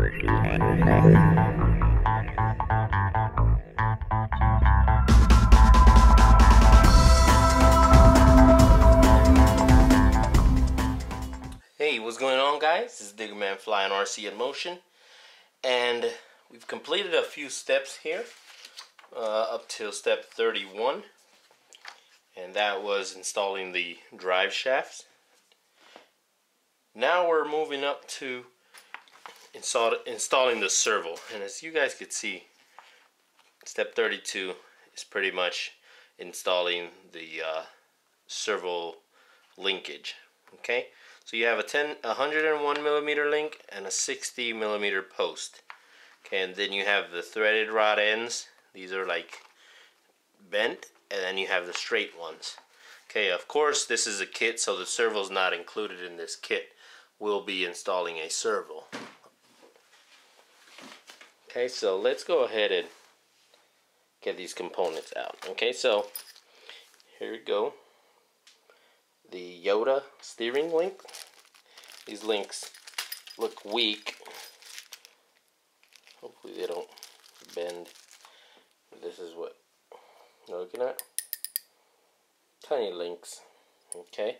Hey, what's going on, guys? This is Diggerman Flying RC in Motion, and we've completed a few steps here up till step 31, and that was installing the drive shafts. Now we're moving up to installing the servo, and as you guys could see, step 32 is pretty much installing the servo linkage. Okay, so you have a 101mm link and a 60mm post. Okay, and then you have the threaded rod ends. These are like bent, and then you have the straight ones. Okay, of course this is a kit, so the servo's not included in this kit. We'll be installing a servo. Okay, so let's go ahead and get these components out. Okay, so here we go. The Yoda steering link. These links look weak. Hopefully they don't bend. This is what you're looking at. Tiny links. Okay.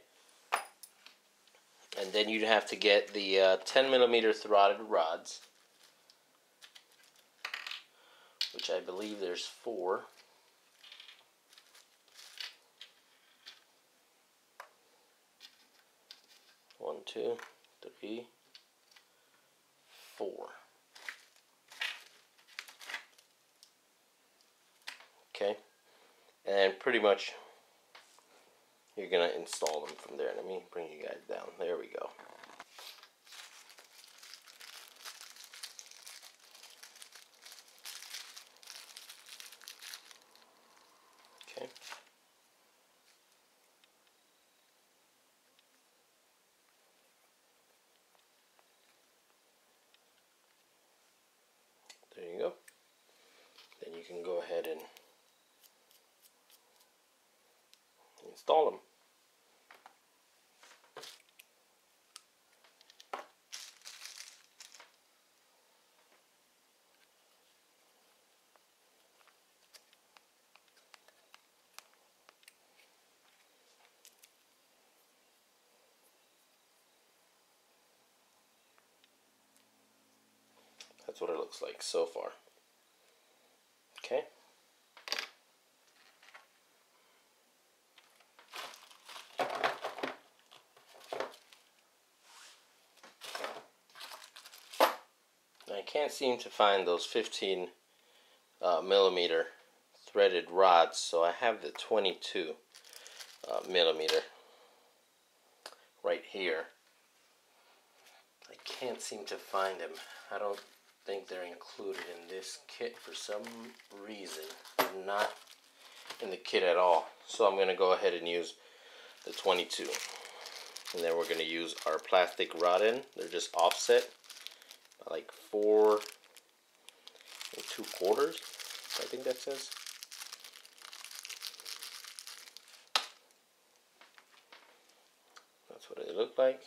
And then you'd have to get the 10mm throtted rods, which I believe there's 4. 1, 2, 3, 4. Okay, and pretty much you're gonna install them from there. Let me bring you guys down. There we go. Okay. There you go. Then you can go ahead and install them. That's what it looks like so far. Okay. I can't seem to find those 15mm threaded rods, so I have the 22mm right here. I can't seem to find them. I don't think they're included in this kit for some reason. They're not in the kit at all. So I'm going to go ahead and use the 22. And then we're going to use our plastic rod end. They're just offset like 4 2/4, I think that says. That's what it looked like.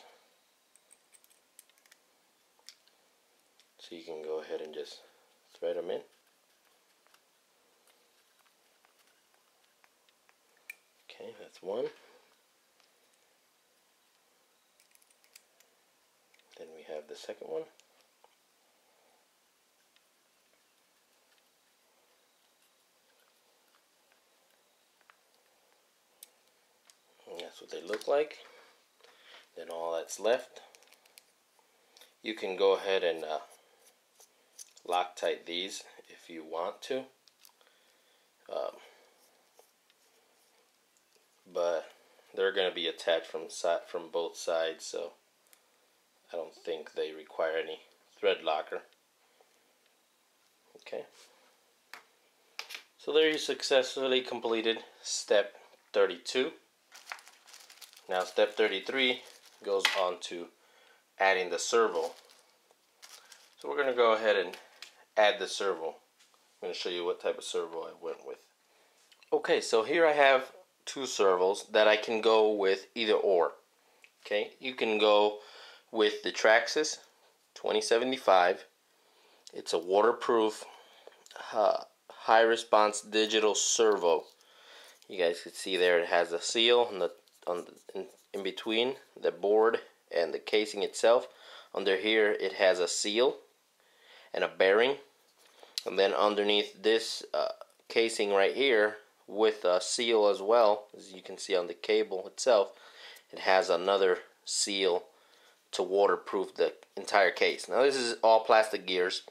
So you can go ahead and just thread them in. Okay, that's one. Then we have the second one. And that's what they look like. Then all that's left, you can go ahead and Loctite these if you want to, but they're going to be attached from both sides, so I don't think they require any thread locker. Okay, so there you successfully completed step 32. Now step 33 goes on to adding the servo. So we're going to go ahead and add the servo. I'm going to show you what type of servo I went with. Okay, so here I have 2 servos that I can go with either or. Okay, you can go with the Traxxas 2075 It's a waterproof, high response digital servo. You guys can see there it has a seal in between the board and the casing itself. Under here it has a seal and a bearing, and then underneath this casing right here with a seal as well, as you can see on the cable itself, it has another seal to waterproof the entire case. Now this is all plastic gears.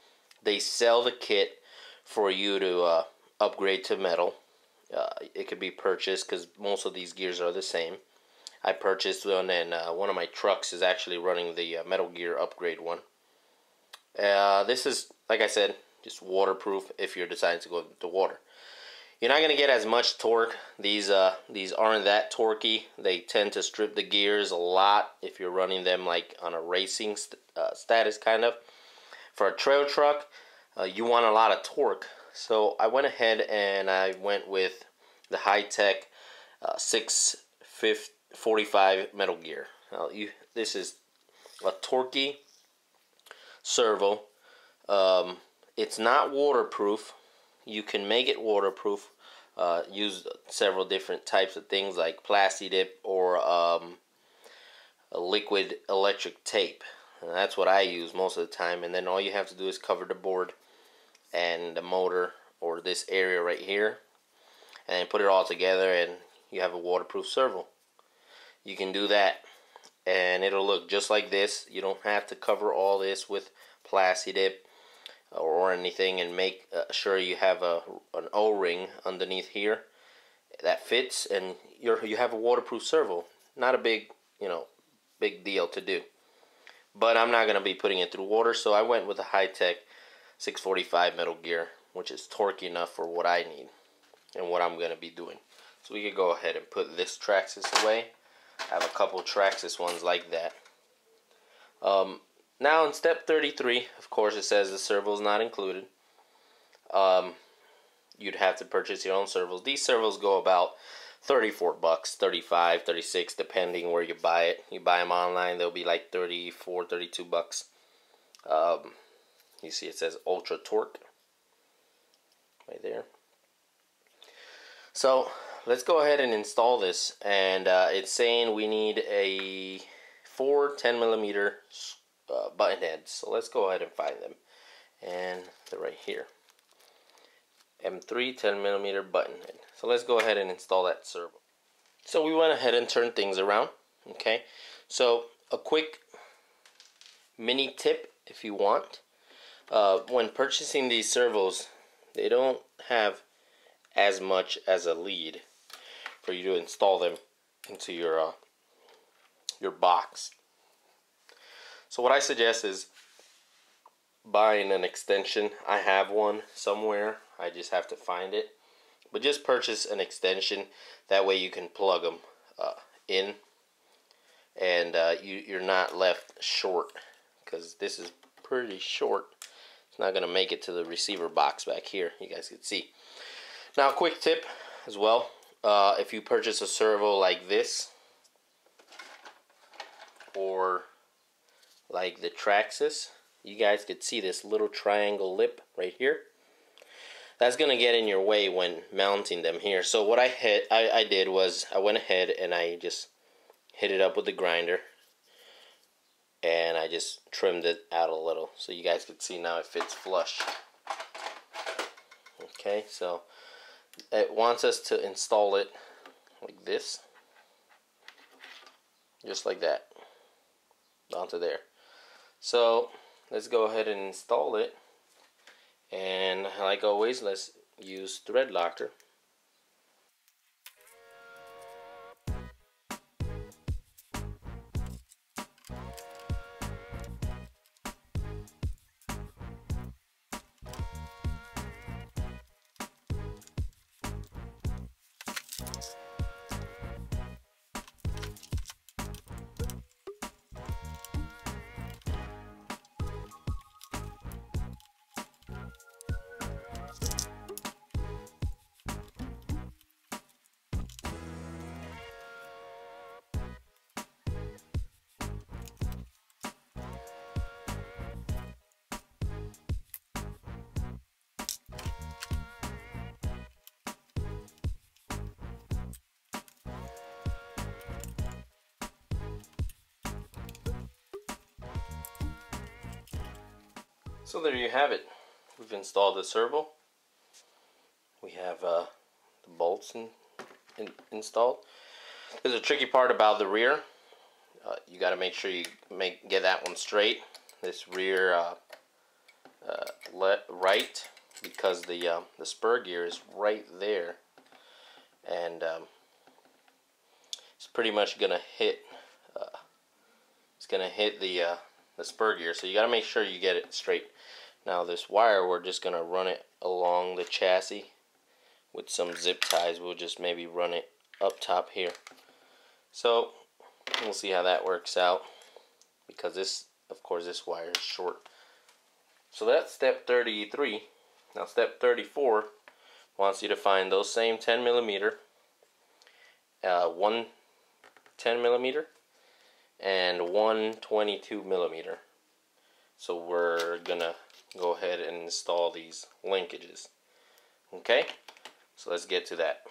They sell the kit for you to upgrade to metal. It could be purchased because most of these gears are the same. I purchased one, and one of my trucks is actually running the Metal Gear upgrade one. This is, like I said, just waterproof if you're deciding to go into water. You're not going to get as much torque. These aren't that torquey. They tend to strip the gears a lot if you're running them like on a racing status kind of. For a trail truck, you want a lot of torque. So I went ahead and I went with the high-tech 645 Metal Gear. Now this is a torquey servo. It's not waterproof. You can make it waterproof. Use several different types of things like Plasti Dip or a liquid electric tape. And that's what I use most of the time. And then all you have to do is cover the board and the motor or this area right here, and put it all together, and you have a waterproof servo. You can do that and it'll look just like this. You don't have to cover all this with Plasti Dip or anything, and make sure you have an O-ring underneath here that fits, and you have a waterproof servo. Not a big deal to do, but I'm not gonna be putting it through water, so I went with a high-tech 645 Metal Gear, which is torquey enough for what I need and what I'm gonna be doing. So we could go ahead and put this Traxxas away. I have a couple Traxxas ones like that. Now in step 33, of course, it says the servo is not included. You'd have to purchase your own servos. These servos go about 34 bucks, 35, 36, depending where you buy it. You buy them online, they'll be like 34, 32 bucks. You see it says Ultra Torque right there. So let's go ahead and install this, and it's saying we need a 4 10mm button heads. So let's go ahead and find them, and they're right here. M3 10mm button head. So let's go ahead and install that servo. So we went ahead and turned things around. Okay, so a quick mini tip if you want. When purchasing these servos, they don't have as much as a lead for you to install them into your box. So what I suggest is buying an extension. I have one somewhere, I just have to find it. But just purchase an extension, that way you can plug them in, and you're not left short, because this is pretty short. It's not going to make it to the receiver box back here, you guys can see. Now, quick tip as well, if you purchase a servo like this, or like the Traxxas, you guys could see this little triangle lip right here. That's going to get in your way when mounting them here. So what I did was I went ahead and I just hit it up with the grinder, and I just trimmed it out a little so you guys can see now it fits flush. Okay, so it wants us to install it like this, just like that, onto there. So let's go ahead and install it, and like always, let's use thread locker. So there you have it. We've installed the servo. We have the bolts installed. There's a tricky part about the rear. You got to make sure you get that one straight. This rear right, because the spur gear is right there, and it's pretty much gonna hit. It's gonna hit the spur gear, so you got to make sure you get it straight. Now this wire, we're just gonna run it along the chassis with some zip ties. We'll just maybe run it up top here. So we'll see how that works out, because this, of course, this wire is short. So that's step 33. Now step 34 wants you to find those same 10mm, one 10mm, and one 22mm. So we're gonna go ahead and install these linkages. Okay, so let's get to that.